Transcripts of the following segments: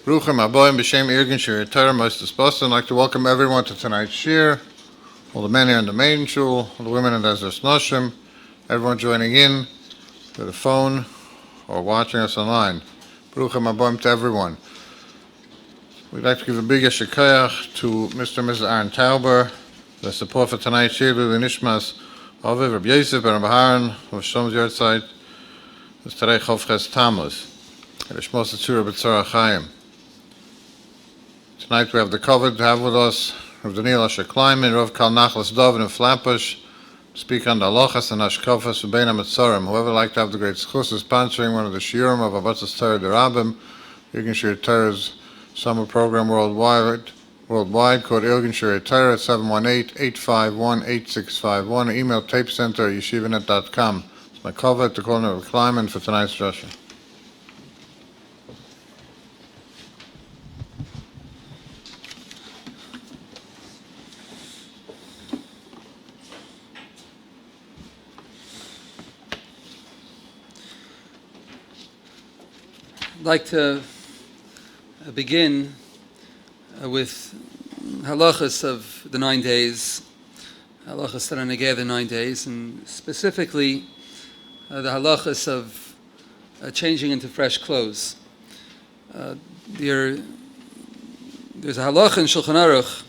Bruchim Aboim B'Shem Irgun Shir Torah Moshe Boston. I'd like to welcome everyone to tonight's shir. All the men here in the main shul, all the women in Ezras Noshim, everyone joining in to the phone or watching us online. Bruchim Aboim to everyone. We'd like to give a big yeshikayach to Mr. and Mrs. Aaron Tauber, the support for tonight's shir, the Nishmas Aviv, Rabbi Yosef, and Rabbi Haran, of Shlom's Yortzeit, is today Chavches Tammuz. Tonight we have the covered to have with us Rabbi Doniel Kleinman, Rav Kal Nachlas Dov and Flampash, speak on the Halachas and Hashkafa Subein HaMetzorim. Whoever would like to have the great schus is sponsoring one of the shiurim of Avatzas Torah Derabim, Irgun Shir Torah's summer program worldwide called Irgun Shir Torah at 718-851-8651, email tapecenter@yeshivanet.com. It's my cover to call Rabbi Kleinman for tonight's drasha. I'd like to begin with halachas of the 9 days, halachas that are negeh the 9 days, and specifically the halachas of changing into fresh clothes. There's a halacha in Shulchan Aruch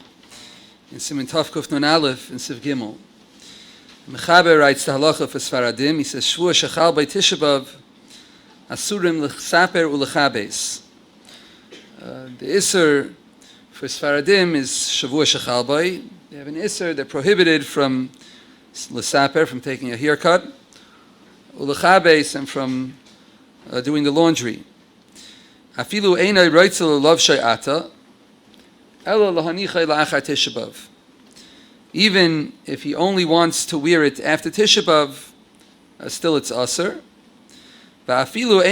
in Siman Tov Kuf Nun Aleph in Siv Gimel. Mechaber writes the halacha for Sfaradim. He says, Shvua shechal by Tisha B'av Asurim l'chaper u'lechabes. The Isser for Sfaradim is Shavua Shechal Bay. They have an Isser that prohibited from l'saper, from taking a haircut, u'lechabes, and from doing the laundry. Afilu einay roitzel l'lav shay'ata, ela lahanichai la'achar Tisha B'av. Even if he only wants to wear it after Tisha B'av, still it's Asr. Still, the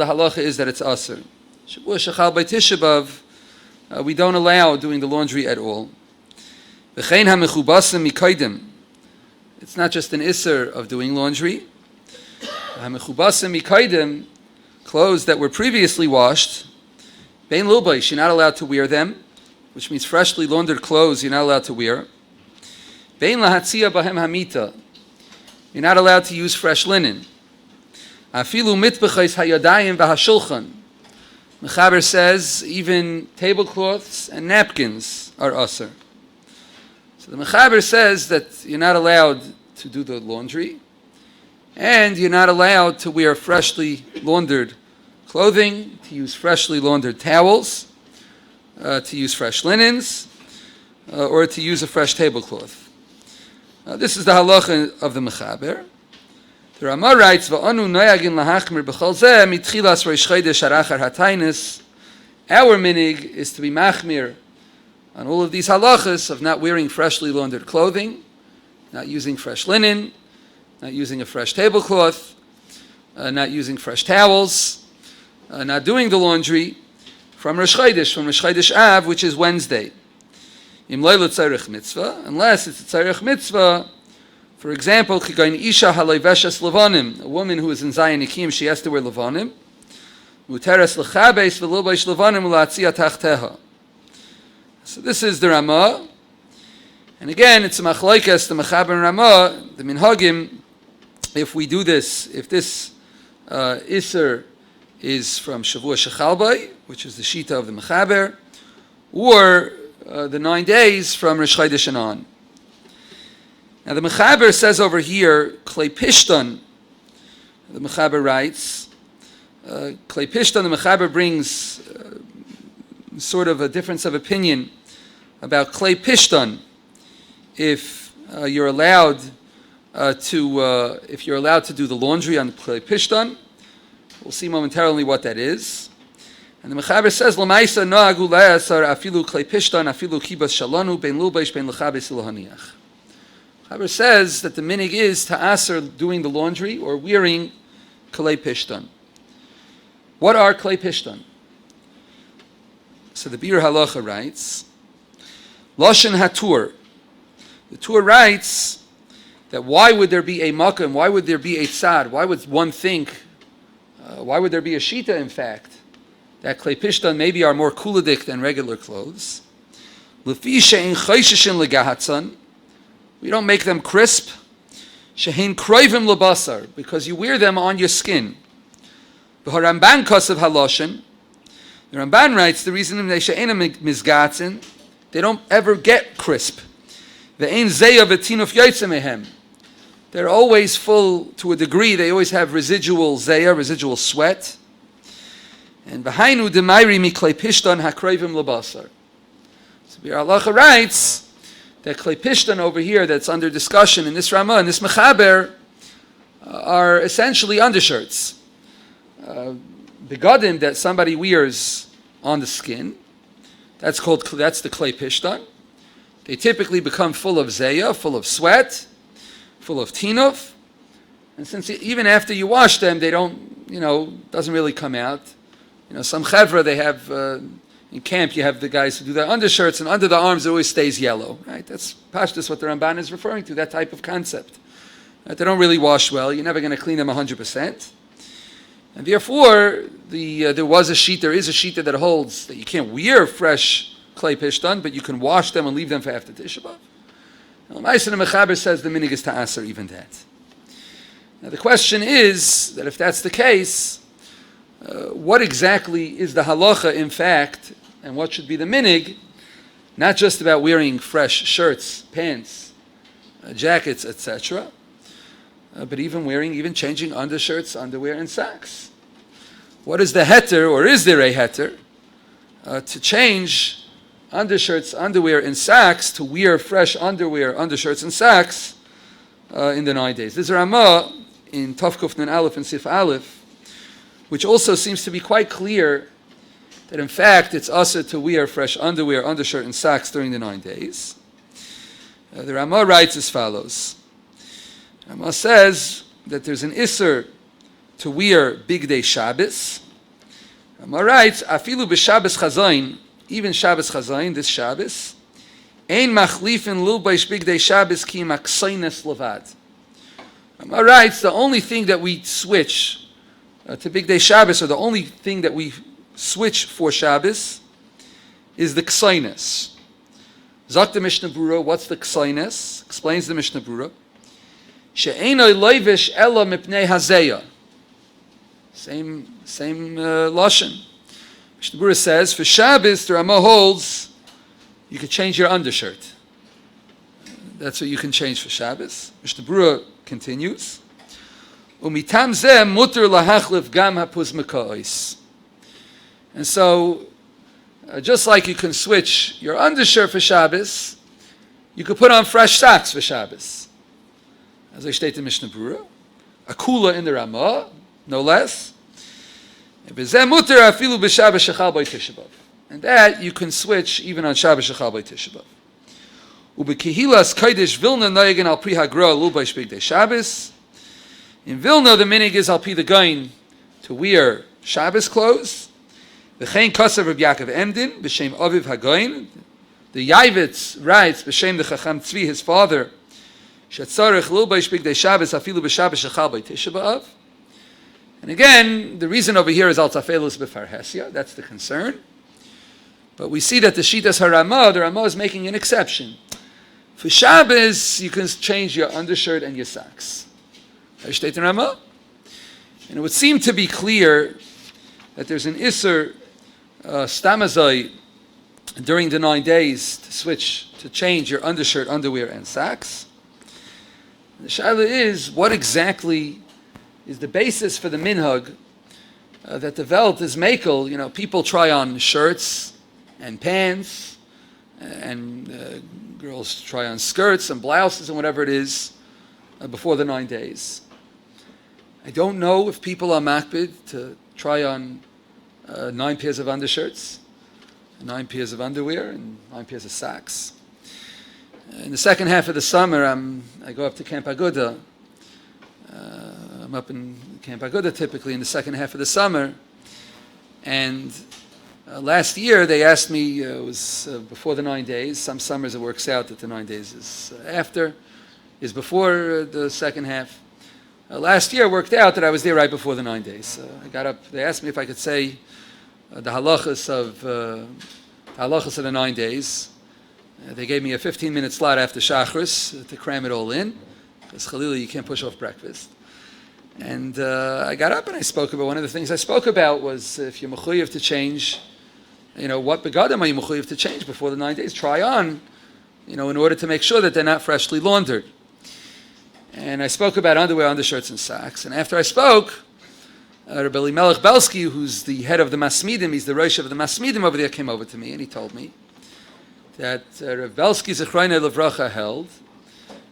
halacha is that it's asr. Shavua shechal by Tisha B'av, we don't allow doing the laundry at all. It's not just an isser of doing laundry. Clothes that were previously washed, bein lilbaish, you're not allowed to wear them, which means freshly laundered clothes you're not allowed to wear. Bein lahatzia bahem hamita, you're not allowed to use fresh linen. Afilu mitbechais hayadayim v'hashulchan. Mechaber says even tablecloths and napkins are asr. So the Mechaber says that you're not allowed to do the laundry, and you're not allowed to wear freshly laundered clothing, to use freshly laundered towels, to use fresh linens, or to use a fresh tablecloth. This is the halacha of the Mechaber. The Ramah writes, "Va'anu noyagin lahachmir b'chol zeh mitchilas reish chodesh harachar hatainis." Our minig is to be machmir on all of these halachas of not wearing freshly laundered clothing, not using fresh linen, not using a fresh tablecloth, not using fresh towels, not doing the laundry from Rosh Chodesh Av, which is Wednesday. Im loyla tzarich mitzvah, unless it's a tzarich mitzvah. For example, a woman who is in Zayin Nikim, she has to wear levanim. So this is the Ramah. And again, it's a machlokes, the Mechaber and Ramah, the Minhagim. If we do this, if this Isser is from Shavua Shechal Bay, which is the Shita of the Mechaber, or the 9 days from Rosh Chodesh and on. Now the Mechaber says over here, Klei Pishtan, the Mechaber writes, Klei Pishtan, the Mechaber brings sort of a difference of opinion about Klei Pishtan, if you're allowed to do the laundry on Klei Pishtan. We'll see momentarily what that is. And the Mechaber says, L'maisa no'agu la'asar afilu Klei Pishtan afilu kibas shalanu bein lulbeish bein l'chabes l'haniach. Mechaber says that the minig is to aser doing the laundry or wearing Klei Pishtan. What are Klei Pishtan? So the Bir Halacha writes, Lashon HaTur. The Tur writes that why would there be a makam, why would there be a tzad, why would one think, why would there be a shita in fact, that klei pishtan maybe are more kuladik than regular clothes. Lefi she'ein chayshishin legahatzan, we don't make them crisp. She'ein kroivim lebasar, because you wear them on your skin. V'haramban kasav haloshin, the Ramban writes the reason they she'ein mizgatzin, they don't ever get crisp. Ve'ein zeya v'tinuf yotzeh mehem, they're always full to a degree. They always have residual zeya, residual sweat. And v'hainu demayri miklei pishtan hakroivim lebasar. So the Halacha writes that klei pishtan over here that's under discussion in this Ramah, in this Mechaber, are essentially undershirts. Begadim that somebody wears on the skin, that's the klei pishtan. They typically become full of zeya, full of sweat, full of tinuf, and since even after you wash them, they don't, doesn't really come out. Some chevra they have in camp. You have the guys who do their undershirts, and under the arms it always stays yellow. Right? That's pashtus what the Ramban is referring to. That type of concept. Right? They don't really wash well. You're never going to clean them 100%, and therefore there is a shita that holds that you can't wear fresh klei pishtan, but you can wash them and leave them for after Tisha B'av. Now, Ma'aser Mechaber says the minig is ta'aser even that. Now the question is that if that's the case, what exactly is the halacha in fact, and what should be the minig? Not just about wearing fresh shirts, pants, jackets, etc., but even changing undershirts, underwear, and socks. What is the heter, or is there a heter, to change undershirts, underwear, and socks, to wear fresh underwear, undershirts, and socks in the 9 days? There's a Ramah in Tov Kuf Nun Aleph and Sif Aleph, which also seems to be quite clear that in fact it's usher to wear fresh underwear, undershirt, and socks during the 9 days. The Ramah writes as follows. Ramah says that there's an isser to wear big day Shabbos. Ramah writes, afilu b'Shabbos chazayin, even Shabbos chazayin, this Shabbos, ein machlifin lulbaish big day Shabbos ki maksaynes levad. Ramah writes, the only thing that we switch to big day Shabbos, or the only thing that we switch for Shabbos, is the ksaynes. Zok the Mishnah Berurah, what's the ksaynes? Explains the Mishnah Berurah. She'enoi loivish ela mipnei hazeya. Same lashon. Mishnah Berurah says, for Shabbos, the Ramah holds, you could change your undershirt. That's what you can change for Shabbos. Mishnah Berurah continues, umitam zeh muter lahachlif gam hapuz meka'os. And so, just like you can switch your undershirt for Shabbos, you could put on fresh socks for Shabbos. As I state in Mishnah Berurah, a kula in the Ramah, no less. And that you can switch even on Shabbos shechal by Tisha B'av. Ubekihilas kaidish Vilna noyegen al pri hagra lulbaish big day Shabbos. In Vilna, the minig is al pi the gain to wear Shabbos clothes. V'chein kasav Rabbi Yaakov Emdin b'shem aviv hagoyin. The Yavitz writes b'shem the Chacham Tzvi, his father, shetzarech lulbaish big day Shabbos afilu b'Shabbos shechal by Tisha B'av. And again, the reason over here is al tafelus b'farhesia. That's the concern. But we see that the Shitas HaRamah, the Ramah is making an exception. For Shabbos, you can change your undershirt and your socks. And it would seem to be clear that there's an Isser Stamazai during the 9 days to change your undershirt, underwear, and socks. The Shaila is, what exactly is the basis for the minhag that developed as makel? People try on shirts and pants, and girls try on skirts and blouses and whatever it is before the 9 days. I don't know if people are makbid to try on 9 pairs of undershirts, 9 pairs of underwear, and 9 pairs of socks. In the second half of the summer, I go up to Camp Aguda. I'm up in Camp Aguda typically in the second half of the summer, and last year they asked me, it was before the 9 days. Some summers it works out that the 9 days is before the second half. Last year it worked out that I was there right before the 9 days. I got up, they asked me if I could say the halachas of the 9 days. They gave me a 15-minute slot after Shachris to cram it all in, because Chalila, you can't push off breakfast. And I got up and I spoke about, one of the things I spoke about was if you're mechuyev to change, what begadim are you mechuyev to change before the 9 days? Try on, in order to make sure that they're not freshly laundered. And I spoke about underwear, undershirts, and socks. And after I spoke, Rabbi Melech Belsky, who's the head of the Masmidim, he's the Rosh of the Masmidim over there, came over to me and he told me that Rabbi Belsky Zechrayna Levracha held,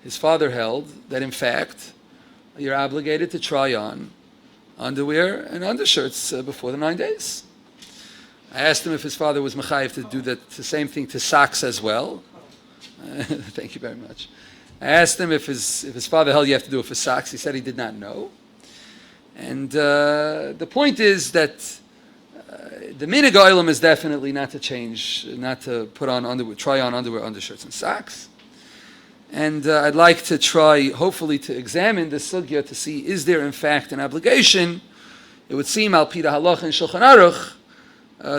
his father held, that in fact, you're obligated to try on underwear and undershirts before the 9 days. I asked him if his father was mechayiv to do the same thing to socks as well. Thank you very much. I asked him if his father held you have to do it for socks. He said he did not know. And the point is that the minig olam is definitely not to change, not to put on underwear, try on underwear, undershirts, and socks. And I'd like to try, hopefully, to examine the sugya to see, is there in fact an obligation? It would seem, al pida halacha and Shulchan Aruch,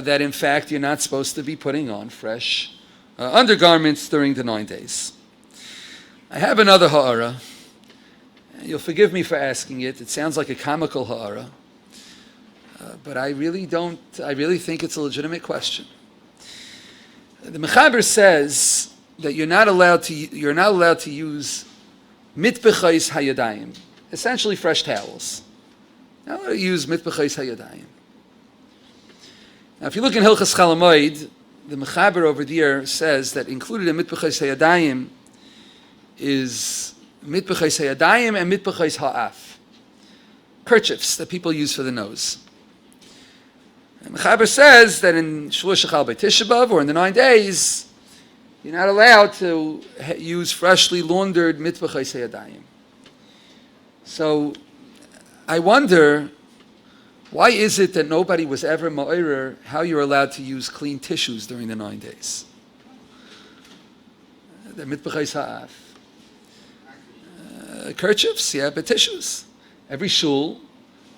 that in fact you're not supposed to be putting on fresh undergarments during the 9 days. I have another ha'ara. You'll forgive me for asking it. It sounds like a comical ha'ara. But I really think it's a legitimate question. The Mechaber says that you're not allowed to use mitbechais hayadayim, essentially fresh towels. Not allowed to use mitbechais hayadayim. Now, if you look in Hilchas Chalamoid, the Mechaber over there says that included in mitbechais hayadayim is mitbechais hayadayim and mitbechais ha'af, kerchiefs that people use for the nose. And Mechaber says that in Shvua Shechal by Tisha B'av, or in the 9 days, you're not allowed to use freshly laundered mitbechais hayadayim. So I wonder, why is it that nobody was ever ma'orer how you're allowed to use clean tissues during the 9 days? The mitbechais ha'af. Kerchiefs, yeah, but tissues. Every shul,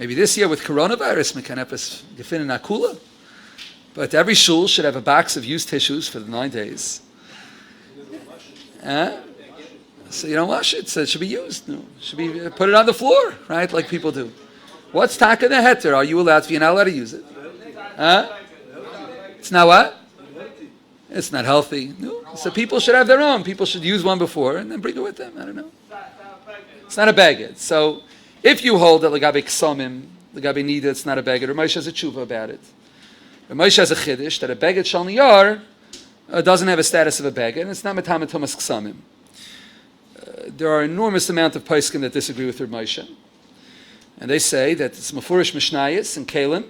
maybe this year with coronavirus, mekanepes gefinen akula, but every shul should have a box of used tissues for the 9 days. So you don't wash it, so it should be used. No, should be put it on the floor, right, like people do. What's taka the heter? Are you allowed to? You're not allowed to use it. It's not what? It's not healthy. No. So people should have their own. People should use one before and then bring it with them. I don't know. It's not a bagged. So if you hold that legabe ksamim, legabe nida, it's not a bagged. Ramesh has a tshuva about it. Ramesh has a chiddush that a bagged shal niyar doesn't have a status of a bagged, and it's not metamet thomas ksamim. There are enormous amount of poskim that disagree with Ramesh, and they say that it's mafurish mishnayis and kalim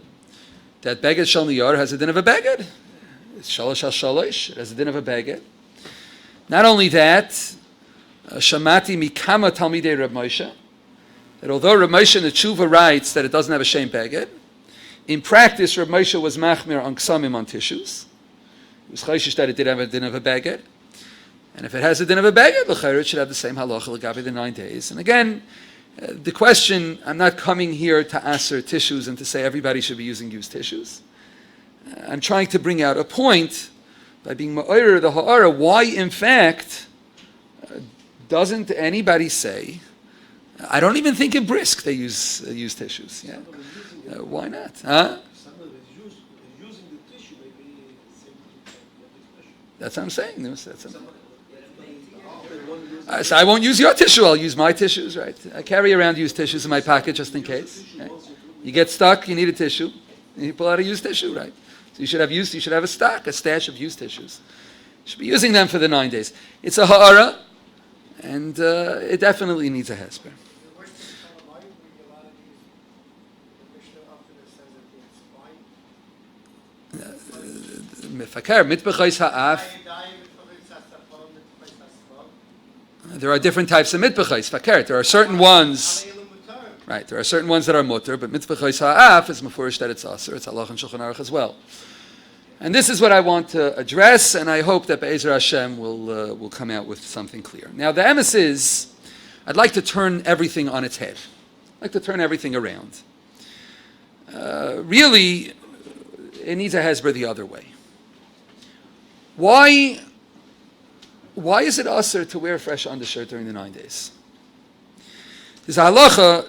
that bagged shal niyar has a din of a bagged. It's shalosh al shalosh. It has a din of a bagged. Not only that. Shamati mikama talmidei Reb Moshe, that although Reb Moshe in the tshuva writes that it doesn't have a shem bagged, in practice Reb Moshe was machmir on ksamim on tissues. It was chayshish that it did have a din of a bagged, and if it has a din of a bagged, l'chayr it should have the same halacha l'gabe the 9 days. And again, the question, I'm not coming here to answer tissues and to say everybody should be using used tissues. I'm trying to bring out a point by being ma'orer the ha'ara, why in fact doesn't anybody say, I don't even think in Brisk they use tissues. Yeah, why not? Huh? That's what I'm saying. So I won't use your tissue. I'll use my tissues. Right? I carry around used tissues in my pocket just in case. Right? You get stuck. You need a tissue. You pull out a used tissue. Right? So you should have a stock, a stash of used tissues. You should be using them for the 9 days. It's a ha'ara. And it definitely needs a hesper. There are different types of mitbechais. Fakert. There are certain ones. Right. There are certain ones that are mutter, but mitbechais ha'af is mafurish that it's aser. It's halacha and Shulchan Aruch as well. And this is what I want to address, and I hope that Be'ezer Hashem will come out with something clear. Now, the emes is, I'd like to turn everything on its head. I'd like to turn everything around. Really, it needs a hesber the other way. Why is it usher to wear a fresh undershirt during the 9 days? There's a halacha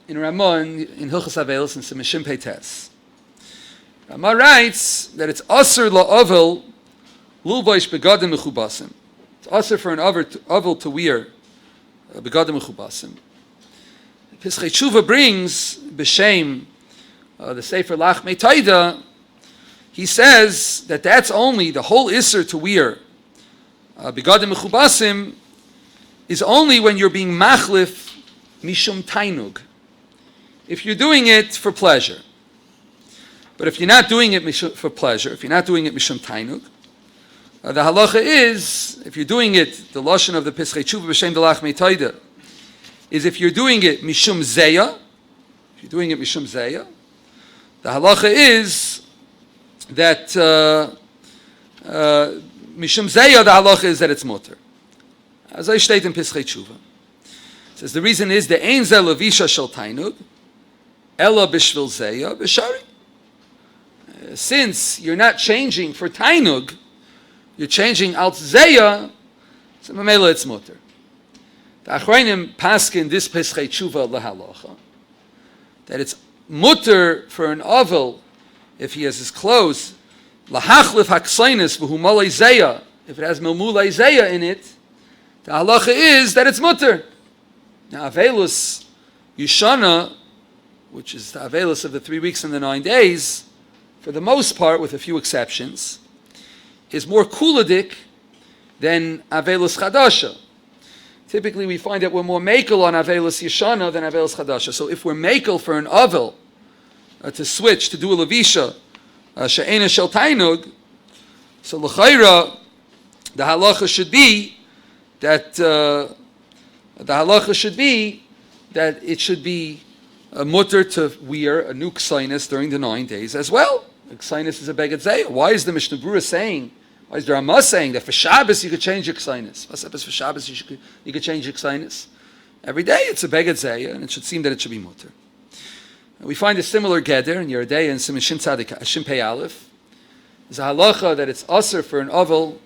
in Ramah in Hilchos Avelos and Simishim Peites. Ramah writes that it's usher la'ovel lulboish begadim mechubasim. It's usher for an ovel to wear begadim mechubasim. Pischei Tshuva brings b'shem the Sefer Lachmei Taida. He says that that's only the whole isser to wear begadim mechubasim is only when you're being machlif mishum tainug. If you're doing it for pleasure. But if you're not doing it for pleasure, if you're not doing it mishum tainug, the halacha is, if you're doing it, the lashon of the Pischei Tshuva b'shem Lachmei Taida is if you're doing it mishum zeya, if you're doing it mishum zeya, the halacha is that mishum zeya, the halacha is that it's mutter. As I state in Pischei Tshuva, it says the reason is the ein zeh levisha shel tainug, ella b'shvil zeya b'shari. Since you're not changing for tainug, you're changing alt zeya, so mamela it's mutter. The Achrayim paskin this Pischei Tshuva lahalacha that it's mutter for an ovel if he has his clothes lahachlif haksainis v'hu malei zeya, if it has melmulei zeya in it, the halacha is that it's mutter. Now avelus yishana, which is the avelus of the 3 weeks and the 9 days, for the most part, with a few exceptions, is more kuladik than avelus chadasha. Typically, we find that we're more makel on avelus yeshana than avelus chadasha. So, if we're makel for an avel to switch to do a levisha she'ena shel tainug, so l'chayra the halacha should be that it should be mutter to wear a new ksainis during the 9 days as well. The ksainis is a beged zeh. Why is the Mishnah Berurah saying? Why is the Ramah saying that for Shabbos you could change your ksainis? For Shabbos you could change your ksainis. Every day it's a beged zeh, and it should seem that it should be mutter. We find a similar geder in Yeridei and Simon Shin Pei Aleph. There's a halacha that it's aser for an ovel,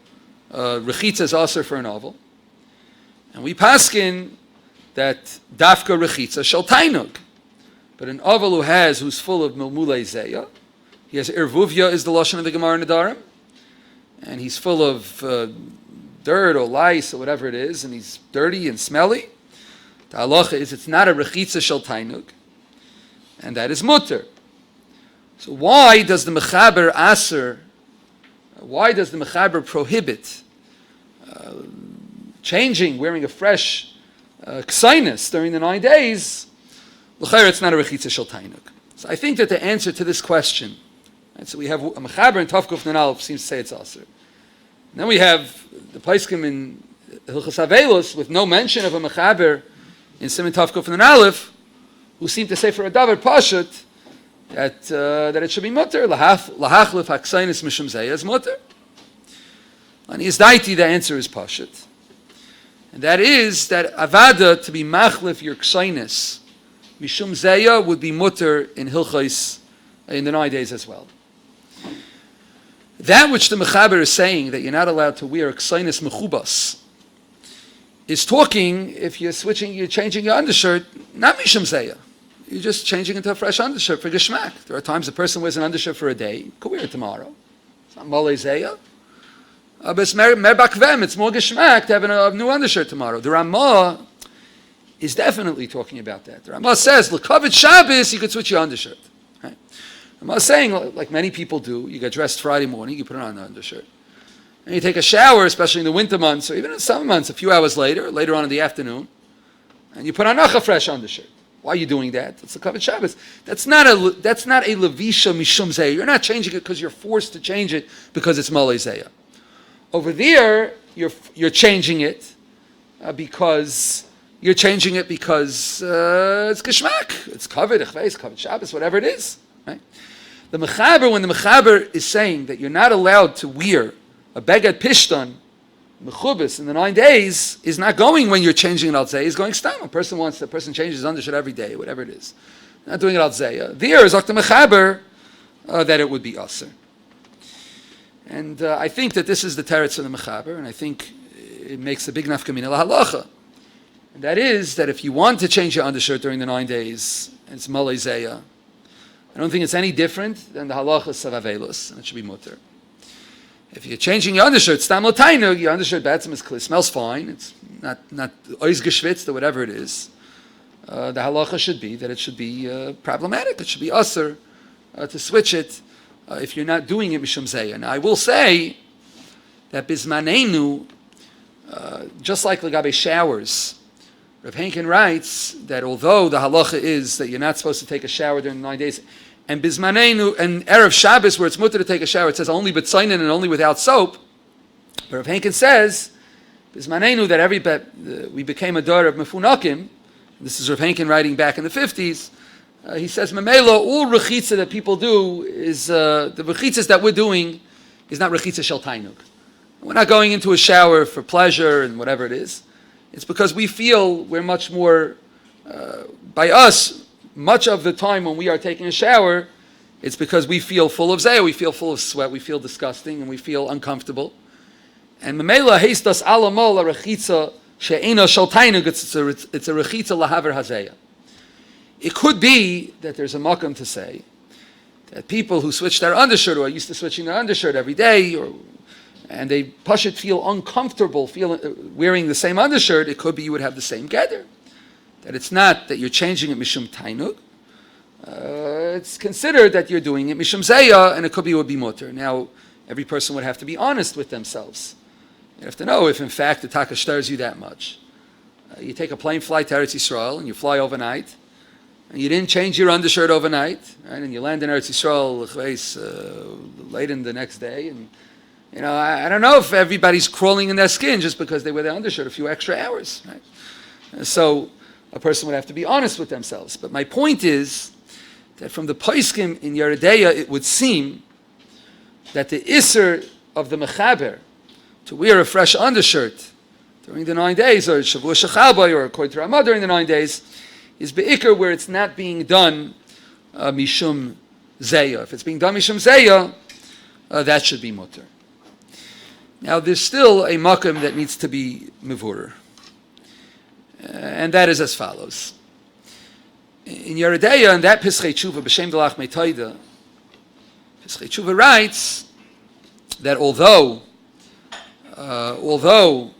rechitza is aser for an ovel, and we paskin that dafka rechitza shel tainug. But an ovel who's full of milmulei zeya, he has irvuvya is the lashon of the Gemara Nedarim, and he's full of dirt or lice or whatever it is, and he's dirty and smelly. The halacha is it's not a rechitza shel tainug, and that is mutter. So why does the mechaber aser? Why does the mechaber prohibit changing, wearing a fresh ksainis during the 9 days? L'chayr, it's not a rechitza shel tainug. So I think that the answer to this question, right, so we have a mechaber in Tavkuf Nun Aleph seems to say it's aser. Then we have the Paiskim in Hilchos Avelos with no mention of a mechaber in Siman Tavkuf Nun Aleph, who seem to say for a davar pashut that it should be mutter. Lahachlif haksainis mishum zeya is mutter. On Yizdaiti, the answer is pashut, and that is that avada to be machlif your ksainis mishum zeya would be mutter in hilchos in the 9 days as well. That which the mechaber is saying that you're not allowed to wear ksainis mechubas is talking if you're changing your undershirt, not mishum zeya. You're just changing into a fresh undershirt for geshmak. There are times a person wears an undershirt for a day, you could wear it tomorrow. It's not malei zeya. But it's mer bakvem, it's more geshmak to have a new undershirt tomorrow. The Ramah is definitely talking about that. The Ramah says, l'kavod Shabbos, you could switch your undershirt. Right? The Ramah is saying, like many people do, you get dressed Friday morning, you put on the undershirt. And you take a shower, especially in the winter months, or even in the summer months, a few hours later on in the afternoon, and you put on a fresh undershirt. Why are you doing that? It's a kavod Shabbos. That's not a levisha mishum zeya. You're not changing it because you're forced to change it because it's malei zeya. Over there, you're changing it because it's geshmak. It's kavod echveis, kavod Shabbos, whatever it is. Right? The mechaber, when the mechaber is saying that you're not allowed to wear a beged pishtan mechubis in the 9 days, is not going when you're changing it al zeya. He's going stam. A person changes his undershirt every day, whatever it is. Not doing it al zeya. There is the mechaber that it would be aser. And I think that this is the teretz of the Mechaber, and I think it makes a big nafkamina halacha. And that is that if you want to change your undershirt during the 9 days, it's malei zeya. I don't think it's any different than the halachas of avelus, and it should be mutter. If you're changing your undershirt, stam l'tainug, your undershirt batzim is clean, smells fine. It's not ois geschwitzt or whatever it is. The halacha should be that it should be problematic. It should be usher to switch it if you're not doing it mishum zeya. Now I will say that bismanenu, just like legabe showers, Rav Henkin writes that although the halacha is that you're not supposed to take a shower during the 9 days, and bismanenu and erev Shabbos where it's mutter to take a shower, it says only b'tzainin and only without soap. But Rav Henkin says bismanenu that we became a daughter of mefunakim. This is Rav Henkin writing back in the 50s. He says memela all rechitza that people do is the rechitzas that we're doing is not rechitza shel tainug. We're not going into a shower for pleasure and whatever it is. It's because we feel we're much more, by us, much of the time when we are taking a shower, it's because we feel full of zeh, we feel full of sweat, we feel disgusting, and we feel uncomfortable. And memela heistas alamol a rechitza she'ena shel tainug, it's a rechitza lahaver hazeya. It could be that there's a makam to say that people who switch their undershirt or are used to switching their undershirt every day, and they pashut feel uncomfortable wearing the same undershirt, it could be you would have the same gather. That it's not that you're changing it mishum tainug. It's considered that you're doing it mishum zeya, and it could be would be mutter. Now, every person would have to be honest with themselves. You have to know if in fact the taka stirs you that much. You take a plane flight to Eretz Yisrael and you fly overnight, and you didn't change your undershirt overnight, right? And you land in Eretz Yisrael late in the next day, and I don't know if everybody's crawling in their skin just because they wear their undershirt a few extra hours, right? So a person would have to be honest with themselves. But my point is that from the Paiskim in Yeredeya, it would seem that the Isser of the Mechaber to wear a fresh undershirt during the 9 days, or Shavua Shechabay, or according to Ramah during the 9 days, is Be'ikr where it's not being done Mishum Zeya. If it's being done Mishum Zeya, that should be mutter. Now, there's still a makam that needs to be mevurer, and that is as follows. In Yeredeya, in that Pischei Tshuva, B'Shem Delach Meitaida, Pischei Tshuva writes that although the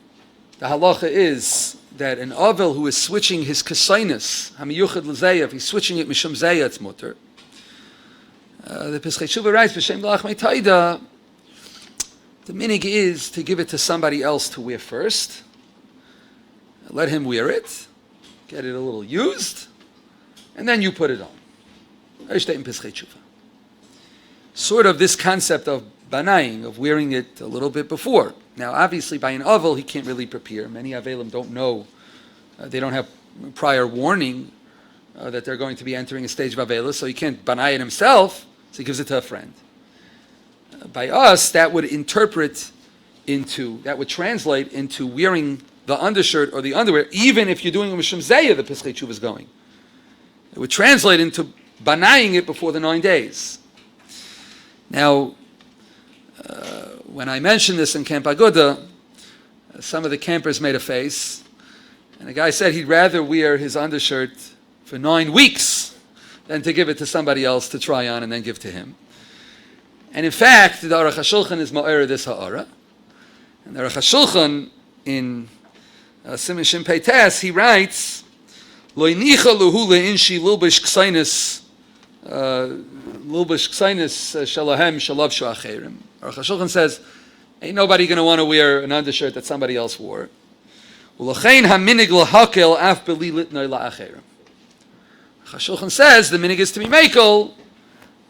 halacha is that an avel who is switching his kasainis, hamiyuchad l'zeya, if he's switching it mishum zeya, it's mutter. The Pischei Tshuva writes, B'Shem Delach Meitaida, the minig is to give it to somebody else to wear first. Let him wear it, get it a little used, and then you put it on. Sort of this concept of banaying, of wearing it a little bit before. Now, obviously, by an avel, he can't really prepare. Many avelim don't know. They don't have prior warning that they're going to be entering a stage of avelus, so he can't banay it himself, so he gives it to a friend. By us, that would translate into wearing the undershirt or the underwear, even if you're doing a mishum zeya, the Pischei Tshuva is going. It would translate into banaying it before the 9 days. Now, when I mentioned this in Camp Aguda, some of the campers made a face, and the guy said he'd rather wear his undershirt for 9 weeks than to give it to somebody else to try on and then give to him. And in fact, the Aruch HaShulchan is ma'er this ha'ara. And the Aruch HaShulchan in Siman Shin Pei Tes, he writes, Lo inicha luhu le'inshi lilbish ksainis shalahem shalav shu'acherim. Aruch HaShulchan says, ain't nobody going to want to wear an undershirt that somebody else wore. U'lachein haminig lahakel af beli litnoi la'acherim. Aruch HaShulchan says, the minig is to be makel,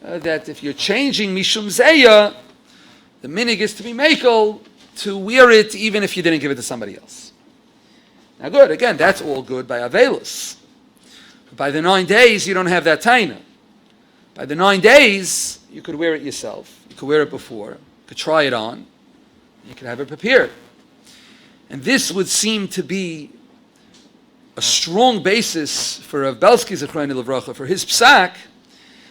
that if you're changing mishum zeya, the minig is to be makel to wear it even if you didn't give it to somebody else. Now good, again, that's all good by avelus. By the 9 days, you don't have that taina. By the 9 days, you could wear it yourself. You could wear it before. You could try it on. You could have it prepared. And this would seem to be a strong basis for Rav Belsky Zechron Livracha, for his psak,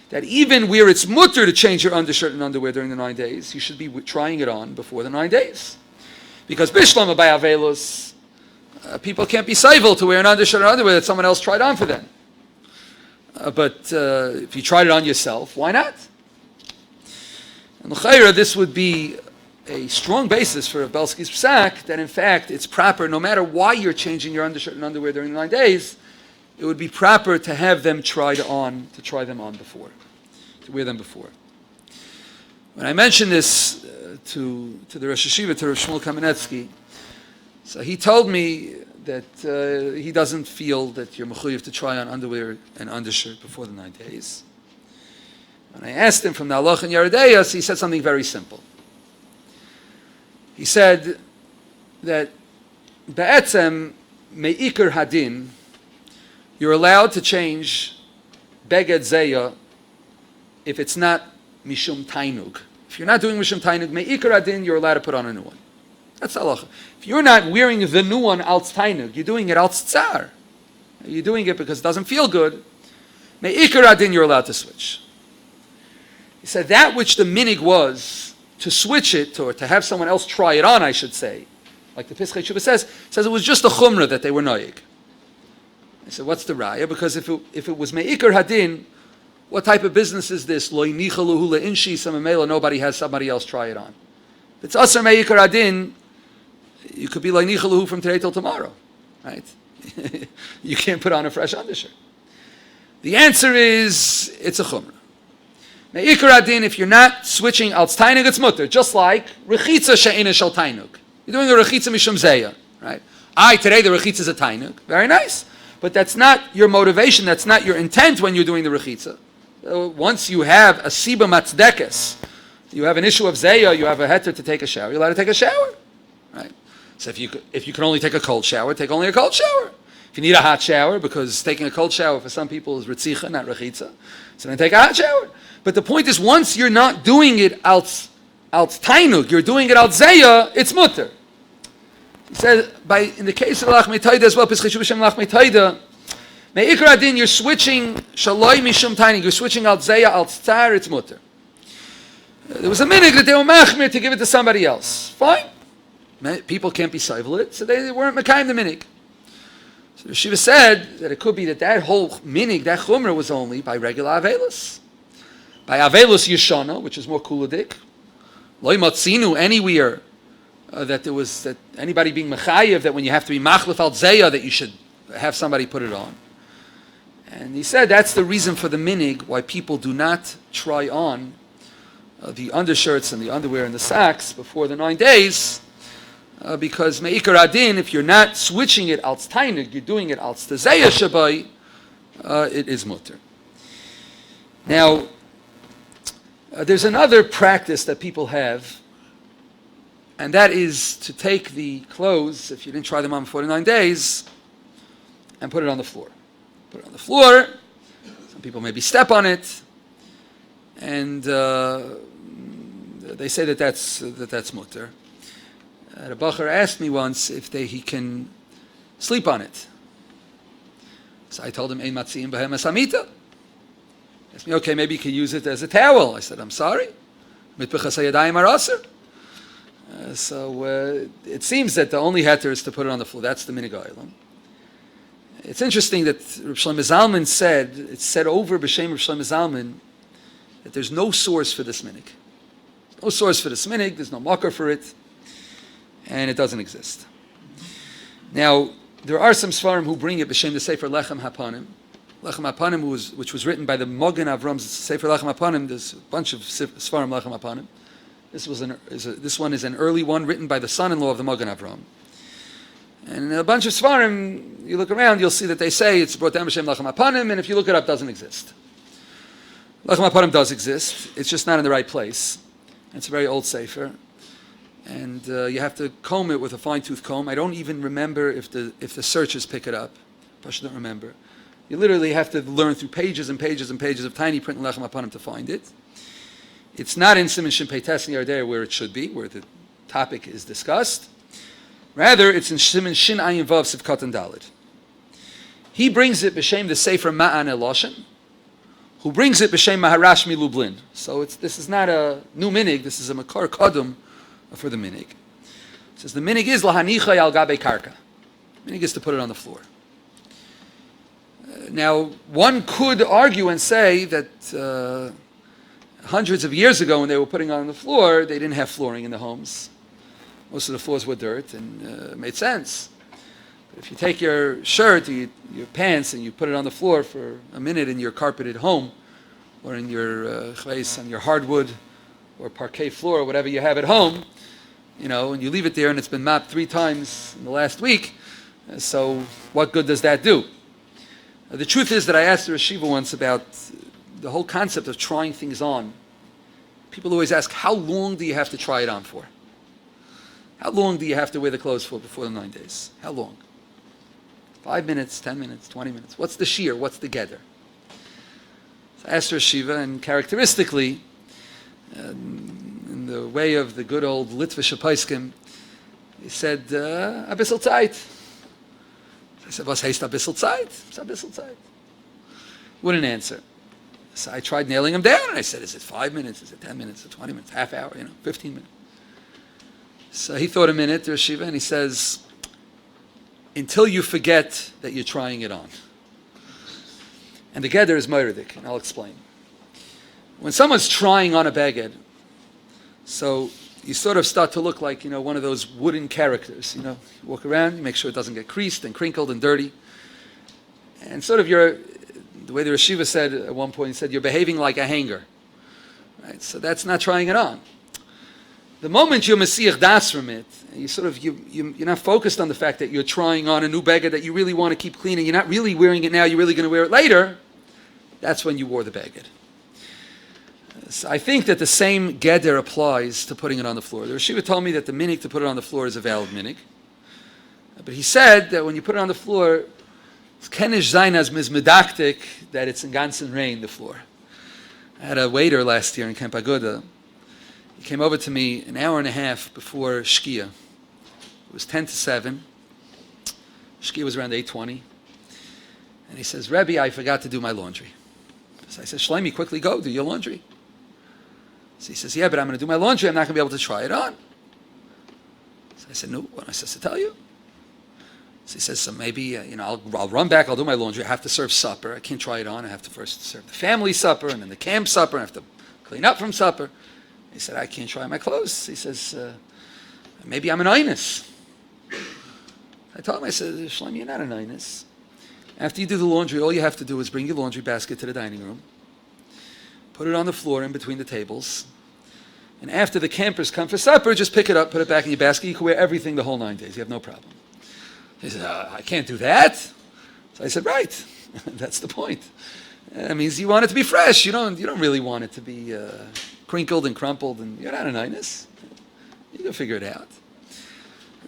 that even where it's mutter to change your undershirt and underwear during the 9 days, you should be trying it on before the 9 days. Because Bishlam by Avelus, people can't be civil to wear an undershirt and underwear that someone else tried on for them. But if you tried it on yourself, why not? And l'chayra, this would be a strong basis for a Belsky's psak that in fact it's proper, no matter why you're changing your undershirt and underwear during the 9 days, it would be proper to have them try them on before, to wear them before. When I mentioned this to the Rosh Hashiva, to Rav Shmuel Kamenetsky, so he told me that he doesn't feel that you're mechuyev to try on underwear and undershirt before the 9 days. When I asked him from the Halacha and Yerideyas, he said something very simple. He said that Be'etzem me'ikar hadin, you're allowed to change beged zeya if it's not mishum tainug. If you're not doing mishum tainug, me'ikar hadin, you're allowed to put on a new one. That's halacha. If you're not wearing the new one als tainug, you're doing it als tsar. You're doing it because it doesn't feel good. Me'ikar hadin, you're allowed to switch. He said that which the minig was to switch it, or to have someone else try it on, I should say, like the Pischei Shuvah says it was just a chumrah that they were noyig. I said, what's the raya? Because if it was me'ikar hadin, what type of business is this? Lo yinichaluhu le'inshi samamela, nobody has somebody else try it on. If it's asar me'ikar hadin, you could be lo yinichaluhu from today till tomorrow, right? You can't put on a fresh undershirt. The answer is, it's a chumrah. Me'ikar hadin, if you're not switching al tainug, it's mutter. Just like rechitza she'ina shel tainug. You're doing a rechitza mishum zeya, right? Today the rechitza is a tainug. Very nice. But that's not your motivation, that's not your intent when you're doing the rechitza. Once you have a siba matzdekes, you have an issue of zeya, you have a heter to take a shower, you're allowed to take a shower, right? So if you can only take a cold shower, take only a cold shower. If you need a hot shower, because taking a cold shower for some people is ritzicha, not rechitza, so then take a hot shower. But the point is, once you're not doing it als tainug, you're doing it als zeya, it's mutter. He said, in the case of Lach Meitaida as well, Pischei Shuvah Shem Lach Meitaida, me'ikar hadin, you're switching shaloi mishum tainug, you're switching als zeya, als tzar, it's mutter. There was a minig that they were machmir to give it to somebody else. Fine. People can't be civil it, so they weren't mekayim the minig. So the Shiva said that it could be that whole minig, that chumrah, was only by regular avelus. By avelus yeshana, which is more kuladik, loy matzinu anywhere that anybody being mechayev, that when you have to be machlef al zeya, that you should have somebody put it on. And he said that's the reason for the minig why people do not try on the undershirts and the underwear and the socks before the 9 days, because me'ikar adin, if you're not switching it als tainug, you're doing it als tezeya shabai, it is mutter. Now, there's another practice that people have, and that is to take the clothes, if you didn't try them on before the 9 days, and put it on the floor. Put it on the floor. Some people maybe step on it, and they say that's mutter. The Bacher asked me once if he can sleep on it. So I told him, Ein matziim b'hem esamita. He asked me, okay, maybe you can use it as a towel. I said, I'm sorry. Mitbechas hayadayim araser. So it seems that the only heter is to put it on the floor. That's the minig ha'olam. It's interesting that Reb Shlomo Zalman said, it's said over b'shem Reb Shlomo Zalman, that there's no source for this minig. There's no source for this minig, there's no makar for it, and it doesn't exist. Now, there are some svarim who bring it b'shem the Sefer Lechem Hapanim. Lechem Hapanim, which was written by the Mogen Avram's Sefer Lechem Hapanim. There's a bunch of svarim Lechem Hapanim. This one is an early one written by the son-in-law of the Mogen Avram. And in a bunch of svarim, you look around, you'll see that they say it's brought down b'shem Lechem Hapanim, and if you look it up, it doesn't exist. Lechem Hapanim does exist. It's just not in the right place. It's a very old sefer, and you have to comb it with a fine-tooth comb. I don't even remember if the searchers pick it up. I don't remember. You literally have to learn through pages and pages and pages of tiny print in Lechem Hapanim to find it. It's not in Siman Shin Pei Tes Yardei where it should be, where the topic is discussed. Rather, it's in Siman Shin Ayin Vav Sivkat and Daled. He brings it b'shem the Sefer Ma'an Eloshen, who brings it b'shem Maharash Lublin. So this is not a new minig, this is a makar kadum for the minig. It says the minig is lahanicha al gabe karka. Minig is to put it on the floor. Now, one could argue and say that hundreds of years ago when they were putting it on the floor, they didn't have flooring in the homes. Most of the floors were dirt, and it made sense. But if you take your shirt, your pants, and you put it on the floor for a minute in your carpeted home, or in your on your hardwood or parquet floor, or whatever you have at home, and you leave it there and it's been mopped 3 times in the last week, so what good does that do? The truth is that I asked the Yeshiva once about the whole concept of trying things on. People always ask, how long do you have to try it on for? How long do you have to wear the clothes for before the 9 days? How long? 5 minutes, 10 minutes, 20 minutes. What's the shear? What's the gather? So I asked her Shiva, and characteristically, in the way of the good old Litvish Apaiskim, he said, a bissel Zeit. I said, was heißt a bissel Zeit? It's a bissel Zeit. Wouldn't answer. So I tried nailing him down, and I said, is it 5 minutes? Is it 10 minutes? Is it 20 minutes? Half hour? 15 minutes? So he thought a minute, Rosh Shiva, and he says, until you forget that you're trying it on. And the gather is moiridik, and I'll explain. When someone's trying on a beged, so you sort of start to look like, one of those wooden characters. You walk around, you make sure it doesn't get creased and crinkled and dirty. And sort of the way the Rosh Shiva said at one point, he said, you're behaving like a hanger. Right? So that's not trying it on. The moment you're Mesiach Das from it, you're not focused on the fact that you're trying on a new beged that you really want to keep cleaning. You're not really wearing it now, you're really going to wear it later. That's when you wore the beged. So I think that the same geder applies to putting it on the floor. The Rosh Shiva told me that the minig to put it on the floor is a valid minig. But he said that when you put it on the floor, it's kenish zayin as mizmedaktik, that it's in ganzen rain, the floor. I had a waiter last year in Camp Aguda. He came over to me an hour and a half before Shkia. It was 10 to 7. Shkia was around 8:20. And he says, Rebbe, I forgot to do my laundry. So I said, Shlomi, quickly go, do your laundry. So he says, yeah, but I'm going to do my laundry. I'm not going to be able to try it on. So I said, no, what am I supposed to tell you? So he says, so maybe, I'll run back, I'll do my laundry. I have to serve supper. I can't try it on. I have to first serve the family supper and then the camp supper. I have to clean up from supper. He said, I can't try my clothes. He says, maybe I'm an Inus. I told him, I said, Shlomi, you're not an Inus. After you do the laundry, all you have to do is bring your laundry basket to the dining room, put it on the floor in between the tables, and after the campers come for supper, just pick it up, put it back in your basket. You can wear everything the whole 9 days. You have no problem. He said, I can't do that. So I said, right. That's the point. That means you want it to be fresh. You don't really want it to be crinkled and crumpled, and you're not an Inus. You can figure it out.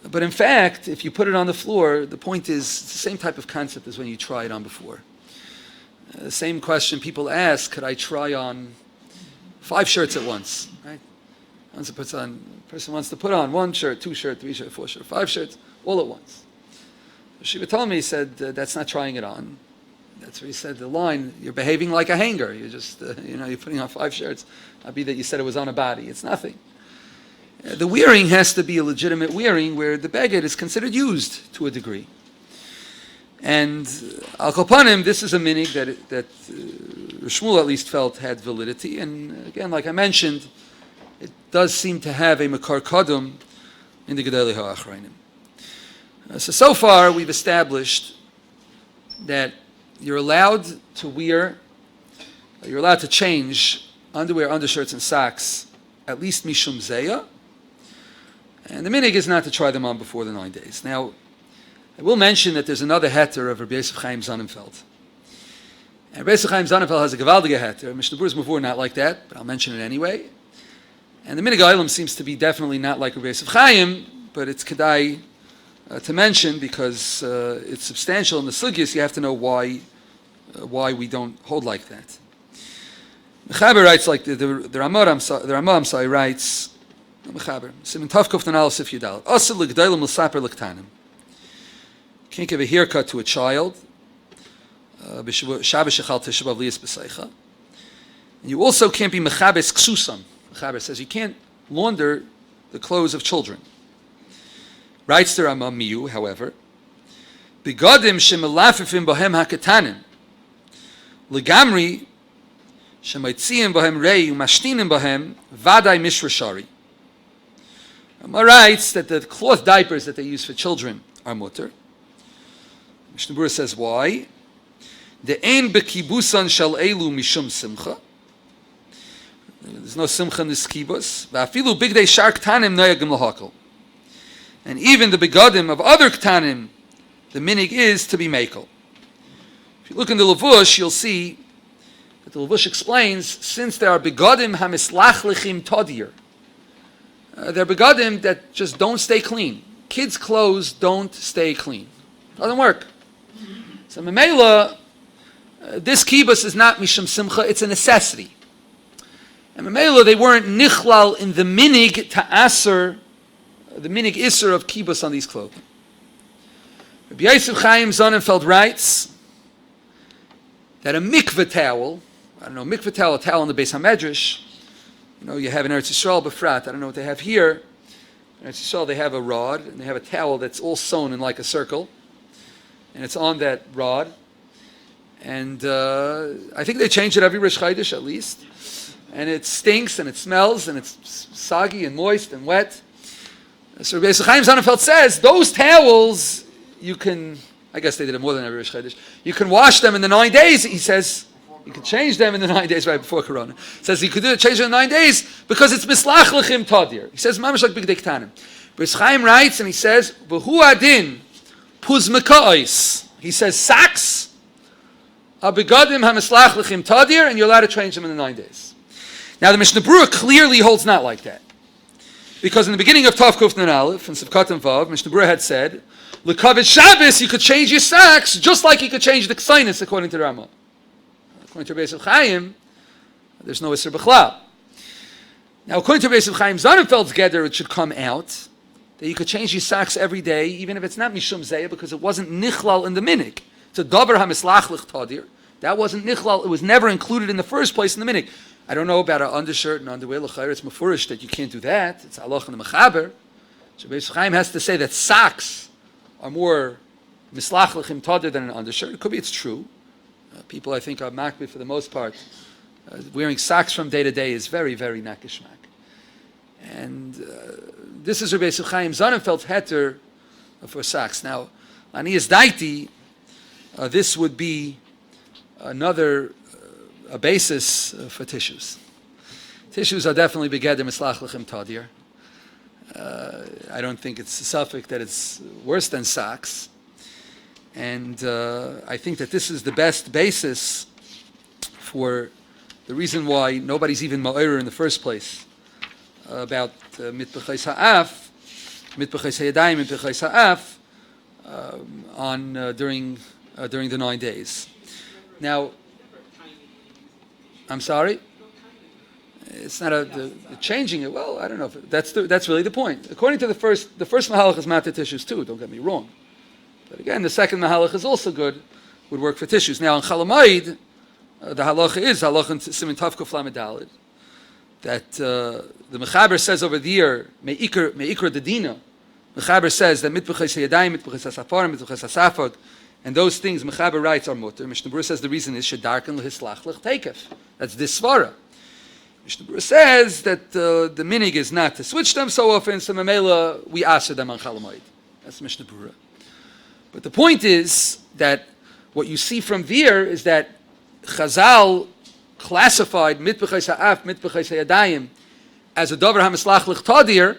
But in fact, if you put it on the floor, the point is, it's the same type of concept as when you try it on before. The same question people ask, could I try on 5 shirts at once? Right? Once a person wants to put on 1 shirt, 2 shirts, 3 shirts, 4 shirts, 5 shirts, all at once. Shiva told me, he said, that's not trying it on. That's where he said the line, you're behaving like a hanger. You're just, you're putting on 5 shirts. Not be that you said it was on a body. It's nothing. The wearing has to be a legitimate wearing where the beged is considered used to a degree. And al kopanim, this is a minig that Shmuel at least felt had validity. And again, like I mentioned, it does seem to have a makar kadum in the Gedolei HaAchrayim. So far, we've established that you're allowed to change underwear, undershirts, and socks, at least mishum zeya. And the minig is not to try them on before the 9 days. Now, I will mention that there's another heter of Rabbi Yosef Chaim Sonnenfeld. And Rabbi Yosef Chaim Sonnenfeld has a gewaldige heter. Mishnah Berurah's Mavur not like that, but I'll mention it anyway. And the minig Olam seems to be definitely not like Rabbi Yosef Chaim, but it's kedai to mention because it's substantial in the sugyas. You have to know why we don't hold like that. Mechaber writes like the Ramah writes. Mechaber. Siman Tavkuf Nanal Sif Yudal. Asel l'gdaylim l'saper l'ktanim. Can't give a haircut to a child. Shabbos shechal Tisha B'av liyas b'seicha. And you also can't be mechabes ksusam. Mechaber says you can't launder the clothes of children. Writes the Rama Miyu, however, begadim shemelafifim bohem haketanim, legamri shemaitziim bohem rei umashtinim bohem vadai mishrashari. Rama writes that the cloth diapers that they use for children are mutter. Mishnah Berurah says why? The ein bekibusan shel elu mishum simcha. There's no simcha in this kibus. Va'afilu bigdei shar ktanim noyagim lahakol. And even the begadim of other ktanim, the minig is to be makel. If you look in the Levush, you'll see that the Levush explains, since there are begadim hamislachlichim todir, they're begadim that just don't stay clean. Kids' clothes don't stay clean. Doesn't work. So Memela, this kibus is not mishum simcha, it's a necessity. And Memela, they weren't nichlal in the minig to aser, the minig iser of kibus on these clothing. Rabbi Yosef Chaim Sonnenfeld writes that a mikveh towel, a towel in the Beis HaMedrash, you have in Eretz Yisrael befrat, I don't know what they have here. In Eretz Yisrael they have a rod, and they have a towel that's all sewn in like a circle, and it's on that rod. And I think they change it every Rosh Chodesh at least. And it stinks, and it smells, and it's soggy and moist and wet. So Rabbi Yosef Chaim Sonnenfeld says, those towels, you can, I guess they did it more than every Rosh Chodesh, you can wash them in the 9 days. He says, you can change them in the 9 days right before Corona. He says you could change them in 9 days because it's mislach l'chim tadir. He says, mamash like bigdei ktanim. Rabbi Chaim writes, and he says, v'hu adin puz meka'os. He says, socks are begadim hamislach l'chim tadir, and you're allowed to change them in the 9 days. Now the Mishnah Berurah clearly holds not like that. Because in the beginning of Tav Kuf Nun Aleph, and Sivkat and Vav, Mishnah Berurah had said, L'kavod Shabbos, you could change your socks just like you could change the ksainis, according to the Rama. According to Rabbi Yosef Chaim, there's no Isser B'chlal. Now, according to Rabbi Yosef Chaim Sonnenfeld's Geder, it should come out that you could change your socks every day, even if it's not Mishum Zayah, because it wasn't Nichlal in the Minig. It's a Davar HaMislach Lich Tadir. That wasn't Nichlal, it was never included in the first place in the Minig. I don't know about our undershirt and underwear. L'chayr, it's mefurish that you can't do that. It's halacha in the mechaber. So Rabbi Yosef Chaim has to say that socks are more mislach l'chim tadir than an undershirt. It could be it's true. People, I think, are makbid for the most part. Wearing socks from day to day is very, very nakishmak. And this is Rabbi Yosef Chaim Sonnenfeld's heter for socks. Now, Aniyas Daiti, this would be another a basis for tissues. Tissues are definitely begadim mislach l'chim tadir. I don't think it's a suffix that it's worse than socks. And I think that this is the best basis for the reason why nobody's even ma'ir in the first place about mitbechais ha'af, mitbechais ha'yadayim, mitbechais ha'af during the 9 days. Now, I'm sorry? It's not the changing it. Well, I don't know if that's really the point. According to the first mahalach is matter tissues too, don't get me wrong. But again, the second mahalach is also good, would work for tissues. Now, in Chalamayid, the halacha is, halacha in Siman Tav Kuf Lamed Daled, that the Mechaber says over there, Me'ikr Dedina, Mechaber says that mitbechais ha'yadayim, mitbechais ha'safarim, mitbechais ha'safod, and those things Mechaber writes are mutter. Mishnah Berurah says the reason is shedarken lehislach lech teikef. That's this svara. Mishnah Berurah says that the minig is not to switch them so often, so memela we aser them on Chalamayid. That's Mishnah Berurah. But the point is that what you see from there is that Chazal classified mitbechais ha'af, mitbechais ha'yadayim as a davar hamislach lech tadir,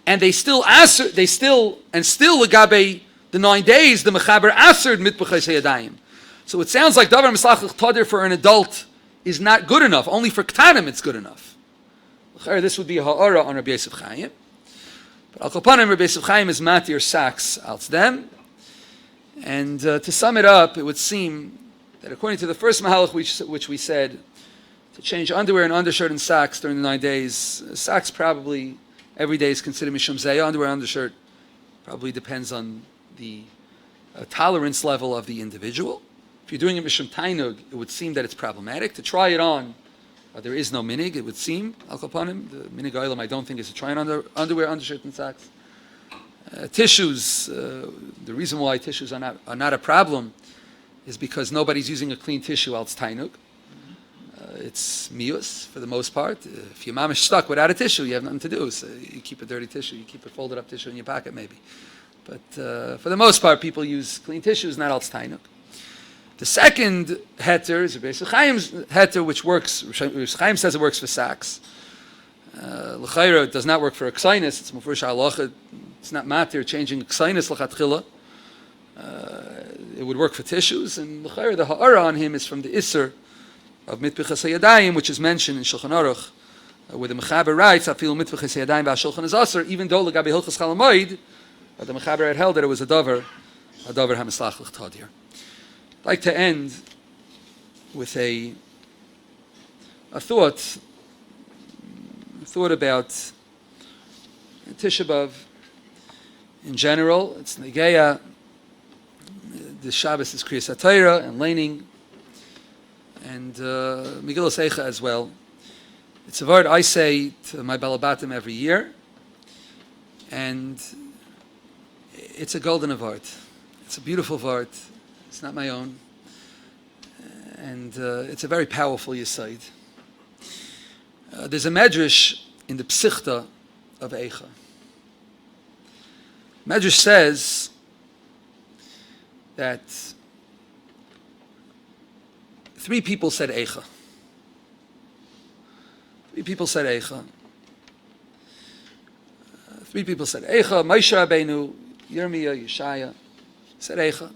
and still legabe the 9 days, the mechaber asered mitbechais ha'yadayim. So it sounds like davar mislach lech tadir for an adult is not good enough. Only for ktanim it's good enough. This would be a ha'ara on Rabbi Yosef Chaim. But al kapanim, Rabbi Yosef Chaim is matir saks als them. And to sum it up, it would seem that according to the first mahalach which we said, to change underwear and undershirt and socks during the 9 days, socks probably every day is considered mishum zayah. Underwear and undershirt probably depends on the tolerance level of the individual. If you're doing it mishum tainug, it would seem that it's problematic. To try it on There is no minig, it would seem, al kapanim. The minig oilam I don't think is to try on underwear, undershirt, and socks. Tissues, the reason why tissues are not a problem is because nobody's using a clean tissue else tainuk. It's mius for the most part. If your mom is stuck without a tissue, you have nothing to do. So you keep a dirty tissue, you keep a folded up tissue in your pocket maybe. But for the most part, people use clean tissues, not else tainuk. The second heter is Rabbi Chaim's heter, which works. Rabbi Chaim says it works for sacks. L'chayra, it does not work for a ksainis. It's mufurish halacha. It's not matter changing ksainis l'chatchila. It would work for tissues, and l'chayra, the ha'ara on him is from the iser of mitpichas hayadayim, which is mentioned in Shulchan Aruch, where the mechaber writes, "Afil mitpichas hayadayim v'ashulchan is aser," even though l'gabe hilchas chalamoid, but the mechaber had held that it was a davar hamislach l'chtadir. I'd like to end with a thought about Tisha B'av in general. It's negeya. The Shabbos is Kriyas HaTorah and laning, and Megillas Eicha as well. It's a word I say to my balabatim every year, and it's a golden word. It's a beautiful word. It's not my own, and it's a very powerful yesod. There's a medrash in the Psichta of Eicha. Medrash says that 3 people said Eicha. 3 people said Eicha. 3 people said Eicha. Moshe Rabbeinu, Yirmiyah, Yeshaya said Eicha.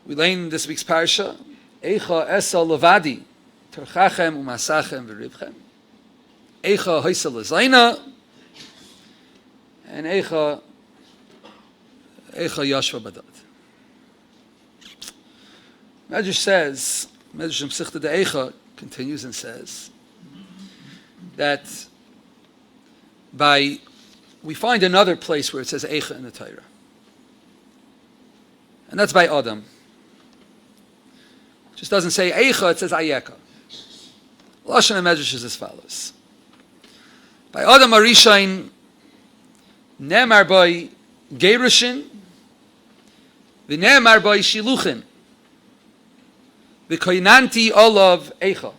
We learn this week's parsha, Eicha esa levadi, terchachem umasachem v'rivchem. Eicha hoisa lezayna, and Eicha yashva badad. Medrash says, Medrash Psichta de Eicha continues and says that we find another place where it says Eicha in the Torah, and that's by Adam. It just doesn't say Eicha, it says Ayeka. Lashon Medrash is as follows: by Adam Arishain, Nemar by Gerushin, V'nemar by Shiluchin, V'koinanti olav Eicha.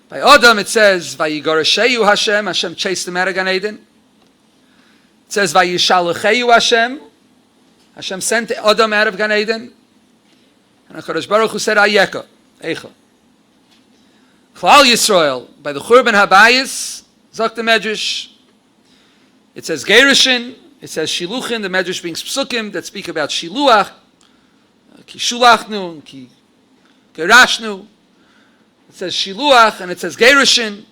By Adam it says Vayigarasheyu Hashem, Hashem chased him out of Gan Eden. It says Vayishalacheyu Hashem, Hashem sent Adam out of Gan Eden. And HaKadosh Baruch Hu said Ayeka, Eicha. Klal Yisrael, by the Churban Habayis, Zok the Medrash, it says Gerushin, it says Shiluchin, the Medrash brings psukim that speak about Shiluach, Ki Shulachnu, Ki Gerashnu. It says Shiluach, and it says Gerushin,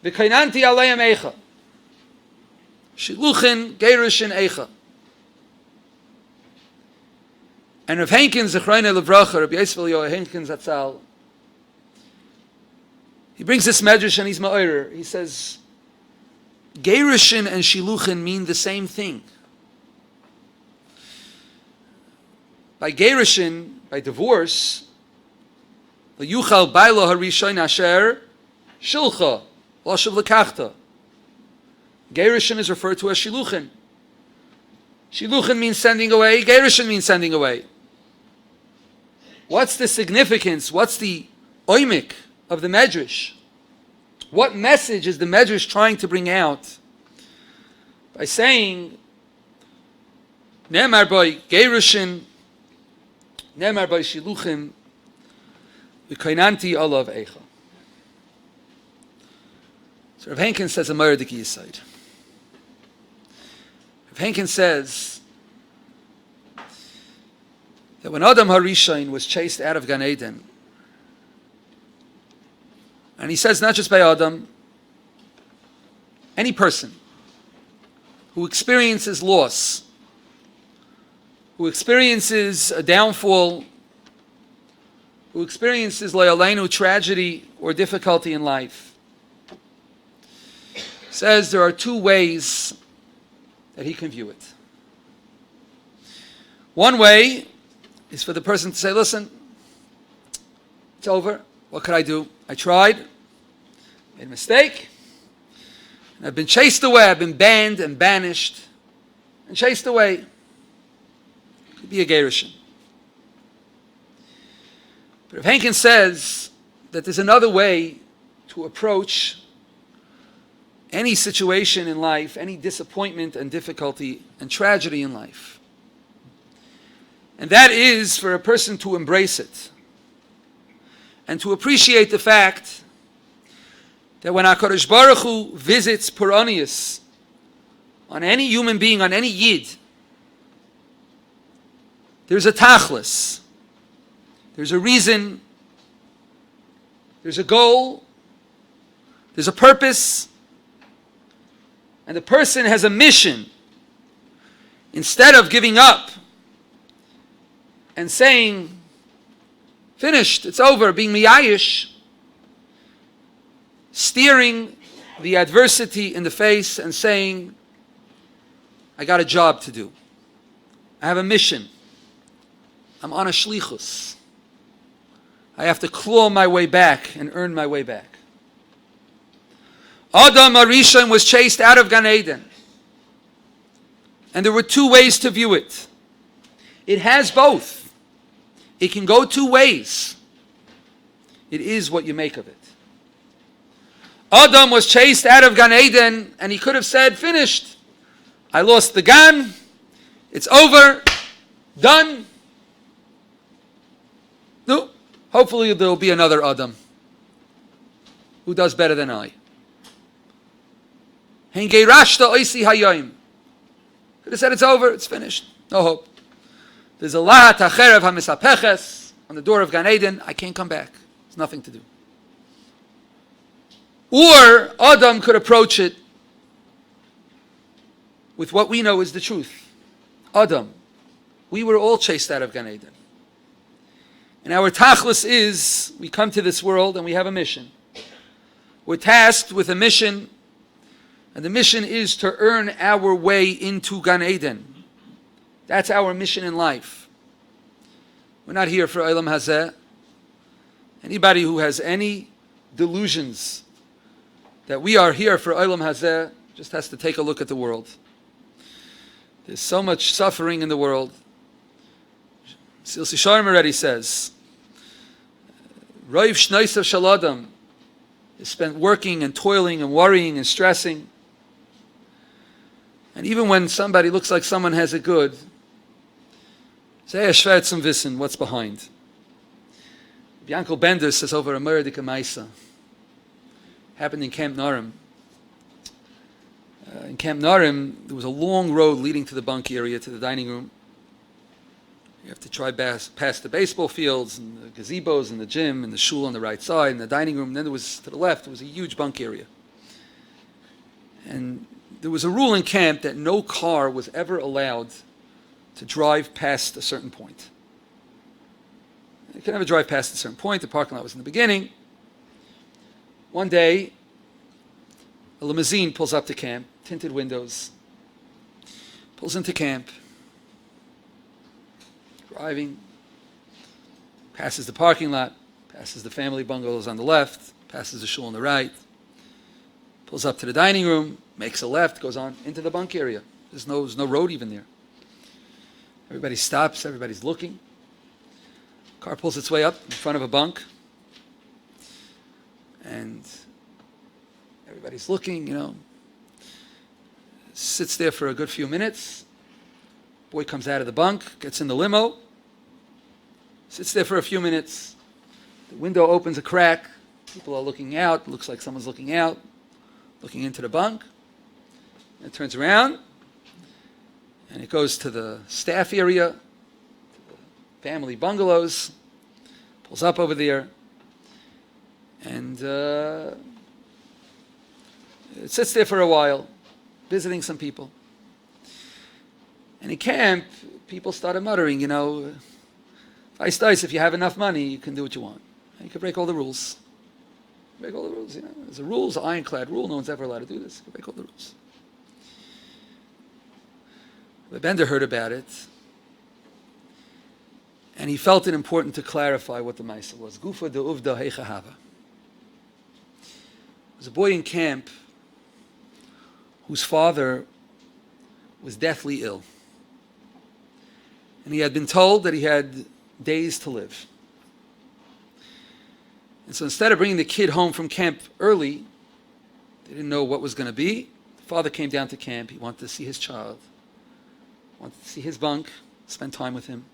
V'kainanti Aleim Eicha. Shiluchin, Gerushin, Eicha. And Rav Henkins, Zechrayne Levracha, Rabbi Yosef Eliyahu Henkins Atzal, he brings this medrash and he's ma'orer. He says, Gerushin and Shiluchin mean the same thing. By Gerushin, by divorce, Yuchal Bailo Harishain Asher Shilcha Lashav Lekachta. Gerushin is referred to as Shiluchin. Shiluchin means sending away. Gerushin means sending away. What's the significance? What's the oimik of the Medrash? What message is the Medrash trying to bring out by saying Nemar by Gerushin, Nemar by Shiluchim, V'kainanti olav Eicha. So Rav Henkin says a Merediki Yisayid. Rav Henkin says that when Adam Harishain was chased out of Gan Eden, and he says not just by Adam, any person who experiences loss, who experiences a downfall, who experiences le'aleinu, tragedy or difficulty in life, says there are 2 ways that he can view it. One way is for the person to say, listen, It's over. What could I do? I tried, made a mistake, and I've been chased away. I've been banned and banished and chased away. Could be a gerushin. But if Henkin says that there's another way to approach any situation in life, any disappointment and difficulty and tragedy in life, and that is for a person to embrace it and to appreciate the fact that when HaKadosh Baruch Hu visits Puranius on any human being, on any Yid, there's a tachlis, there's a reason, there's a goal, there's a purpose, and the person has a mission. Instead of giving up and saying, finished, it's over, being miyayish, steering the adversity in the face and saying, I got a job to do. I have a mission. I'm on a shlichus. I have to claw my way back and earn my way back. Adam Arishon was chased out of Gan Eden. And there were two ways to view it. It has both. It can go two ways. It is what you make of it. Adam was chased out of Gan Eden, and he could have said, finished. I lost the Gan. It's over. Done. No. Hopefully there will be another Adam who does better than I. Could have said it's over, it's finished. No hope. There's a lahat acherev hamisapeches on the door of Gan Eden. I can't come back. There's nothing to do. Or Adam could approach it with what we know is the truth. Adam, we were all chased out of Gan Eden. And our tachlis is, we come to this world and we have a mission. We're tasked with a mission, and the mission is to earn our way into Gan Eden. That's our mission in life. We're not here for Olam Hazeh. Anybody who has any delusions that we are here for Olam Hazeh just has to take a look at the world. There's so much suffering in the world. Silsi Sharm already says, Roiv Shnaisav Shaladam is spent working and toiling and worrying and stressing. And even when somebody looks like someone has it good, say a Shvetzim Wissen, what's behind? Yankel Bender says over a Meredika Maisa. Happened in Camp Narim. In Camp Narim, there was a long road leading to the bunk area, to the dining room. You have to try past the baseball fields and the gazebos and the gym and the shul on the right side and the dining room. And then there was, to the left, there was a huge bunk area. And there was a rule in camp that no car was ever allowed to drive past a certain point. You could never drive past a certain point. The parking lot was in the beginning. One day, a limousine pulls up to camp, tinted windows, pulls into camp, driving, passes the parking lot, passes the family bungalows on the left, passes the shul on the right, pulls up to the dining room, makes a left, goes on into the bunk area. There's no road even there. Everybody stops, everybody's looking. Car pulls its way up in front of a bunk. And everybody's looking, sits there for a good few minutes. Boy comes out of the bunk, gets in the limo, sits there for a few minutes. The window opens a crack. People are looking out. It looks like someone's looking out, looking into the bunk. And it turns around, and it goes to the staff area, to the family bungalows, pulls up over there, and it sits there for a while, visiting some people. And in camp, people started muttering, if you have enough money, you can do what you want. You can break all the rules. Break all the rules, There's a rule, it's an ironclad rule. No one's ever allowed to do this. You can break all the rules. The Bender heard about it. And he felt it important to clarify what the Maisa was. Gufa de uvda heicha hava. There was a boy in camp whose father was deathly ill. And he had been told that he had days to live. And so instead of bringing the kid home from camp early, they didn't know what was going to be. The father came down to camp. He wanted to see his child, wanted to see his bunk, spend time with him.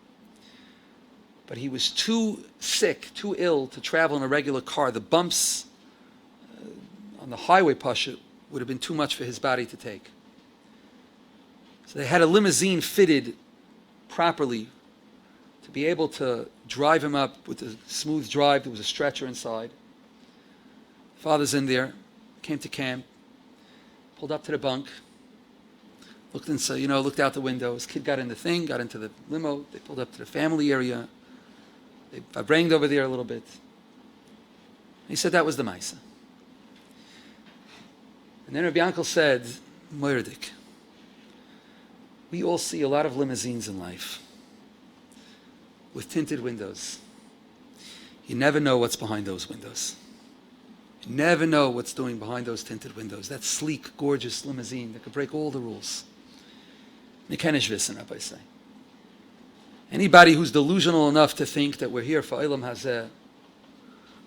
But he was too sick, too ill to travel in a regular car. The bumps on the highway pasha would have been too much for his body to take. So they had a limousine fitted properly to be able to drive him up with a smooth drive. There was a stretcher inside. Father's in there, came to camp, pulled up to the bunk, looked inside, looked out the window. His kid got in the thing, got into the limo. They pulled up to the family area. They vibrated over there a little bit. He said that was the Maisa. And then Rabbi Yankel said, Moirdik, we all see a lot of limousines in life with tinted windows. You never know what's behind those windows. You never know what's doing behind those tinted windows. That sleek, gorgeous limousine that could break all the rules. Mekenish wissen, Rabbi say. Anybody who's delusional enough to think that we're here for Olam Hazeh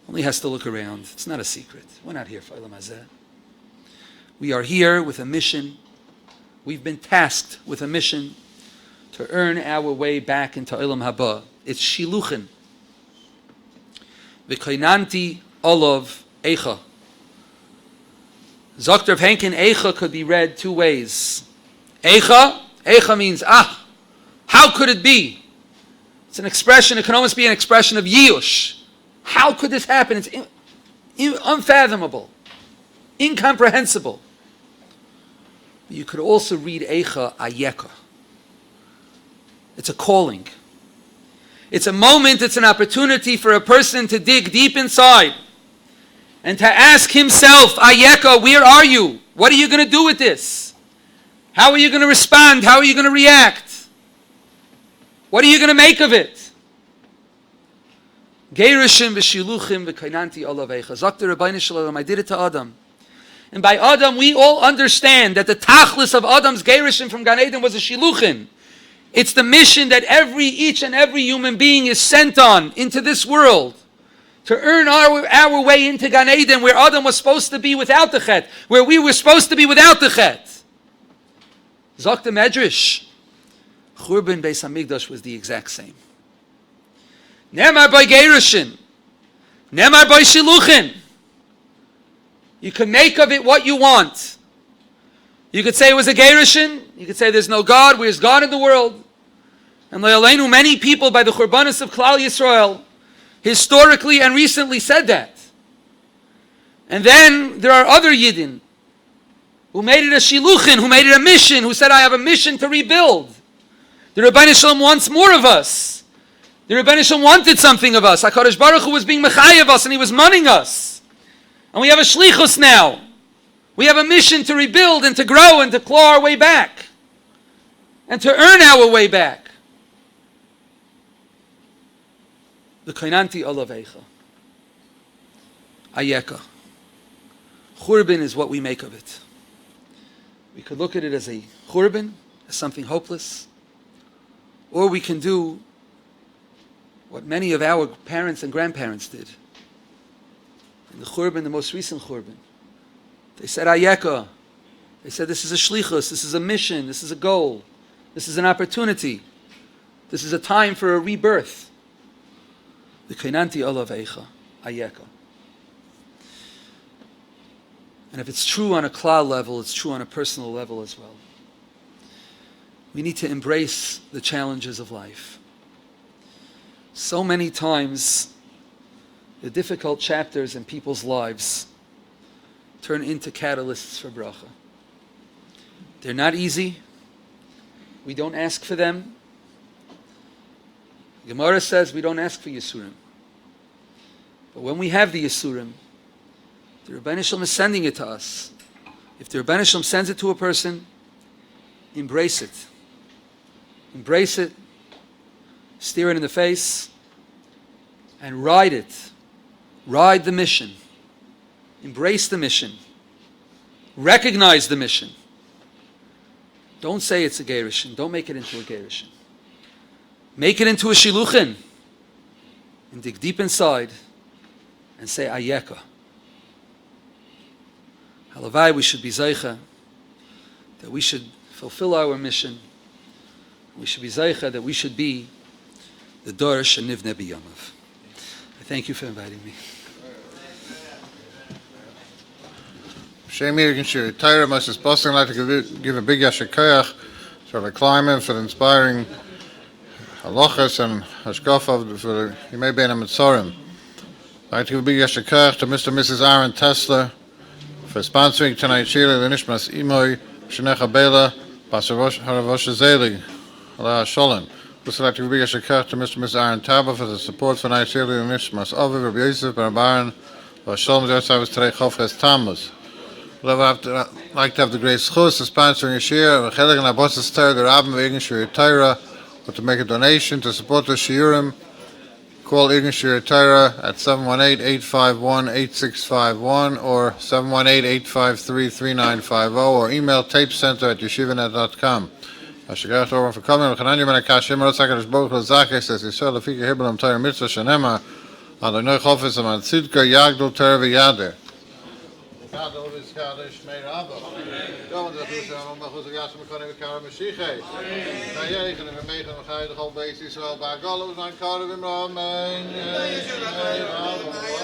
only has to look around. It's not a secret. We're not here for Olam Hazeh. We are here with a mission. We've been tasked with a mission to earn our way back into Olam Haba. It's Shiluchin. V'koinanti olav eicha. Dr. Henkin, eicha could be read two ways. Eicha means, how could it be? It's an expression, it can almost be an expression of yiush. How could this happen? It's unfathomable, incomprehensible. You could also read eicha ayeka. It's a calling. It's a moment, it's an opportunity for a person to dig deep inside and to ask himself, ayeka, where are you? What are you going to do with this? How are you going to respond? How are you going to react? What are you going to make of it? Geirishim v'shiluchim v'kainanti olav eicha. Zakter Rabbeinu Shalom, I did it to Adam. And by Adam, we all understand that the tachlis of Adam's gerishim from Gan Eden was a shiluchin. It's the mission that each and every human being is sent on into this world to earn our way into Gan Eden, where Adam was supposed to be without the chet, where we were supposed to be without the chet. Zok the Medrash, Churban Beis Hamikdash was the exact same. Nemar by gerishim, nemar by shiluchin. You can make of it what you want. You could say it was a gerushin. You could say there's no God. Where's God in the world? And Le'aleinu, many people by the Churbanos of Klal Yisrael historically and recently said that. And then there are other Yidden who made it a shiluchin, who made it a mission, who said, I have a mission to rebuild. The Rebbeinu Shalom wants more of us. The Rebbeinu Shalom wanted something of us. HaKadosh Baruch Hu was being mechayev us and he was munning us. And we have a shlichus now. We have a mission to rebuild and to grow and to claw our way back. And to earn our way back. The kainanti olav eicha. Ayeka. Churban is what we make of it. We could look at it as a churban, as something hopeless. Or we can do what many of our parents and grandparents did. In the Churban, the most recent Churban, they said Ayeka. They said this is a shlichus, this is a mission, this is a goal, this is an opportunity, this is a time for a rebirth. The kainanti olav eicha, Ayeka. And if it's true on a klal level, it's true on a personal level as well. We need to embrace the challenges of life. So many times, the difficult chapters in people's lives turn into catalysts for bracha. They're not easy. We don't ask for them. Gemara says we don't ask for Yisurim. But when we have the Yisurim, the Rebbeinu Shalom is sending it to us. If the Rebbeinu Shalom sends it to a person, embrace it. Embrace it. stare it in the face, and ride it. Ride the mission. Embrace the mission. Recognize the mission. Don't say it's a gerushin. Don't make it into a gerushin. Make it into a shiluchin. And dig deep inside and say ayeka. Halavai, we should be zeicha, that we should fulfill our mission. We should be zeicha, that we should be the Dorish and Nivne B'Yamav. I thank you for inviting me. Shem Irgen Shir Torah, Moses Boston, I'd like to give a big Hashkafa to Rabbi Kleinman for the inspiring Halachas and Hashkafa for the Yimei Bein HaMetzorim. I'd like to give a big Hashkafa to Mr. and Mrs. Aaron Tesler for sponsoring tonight's Shir, the Nishmas Imoy, Shenecha Bela, Basar Haravosh Zeli, Allah Sholem. Also like to give a big Hashkafa to Mr. and Mrs. Aaron Taba for the support for tonight's Shir, the Nishmas Aviv, Rabbi Yosef, Ben Baron, Sholem, Zertzai was today, Chofres Tammuz. I'd like to have the great schus of sponsoring a shir, the Rabbi Irgen Shir Torah, or to make a donation to support the shiurim. Call Irgen Shir Torah at 718-851-8651 or 718-853-3950 or email tapecenter@yeshivanet.com. Hashkafa over for coming. Chananya ben Akash Yemar Tzakadosh Baruch Hu Zakeh says Yisrael Lefika Hibbelam Torah Mitzvah Shenema Adonai Chofetz Aman Tzidka Yagdol Torah V'Yader. Gadol v'Skadosh Shmei Rabba. Yom Zechusha Machuz Yashem Mekonim V'Kara Mashiach. Nayeichen and Meichen V'Chai the whole base Yisrael Ba'Gol was not Kara V'Mra Amen. Shmei Rabba. Shmei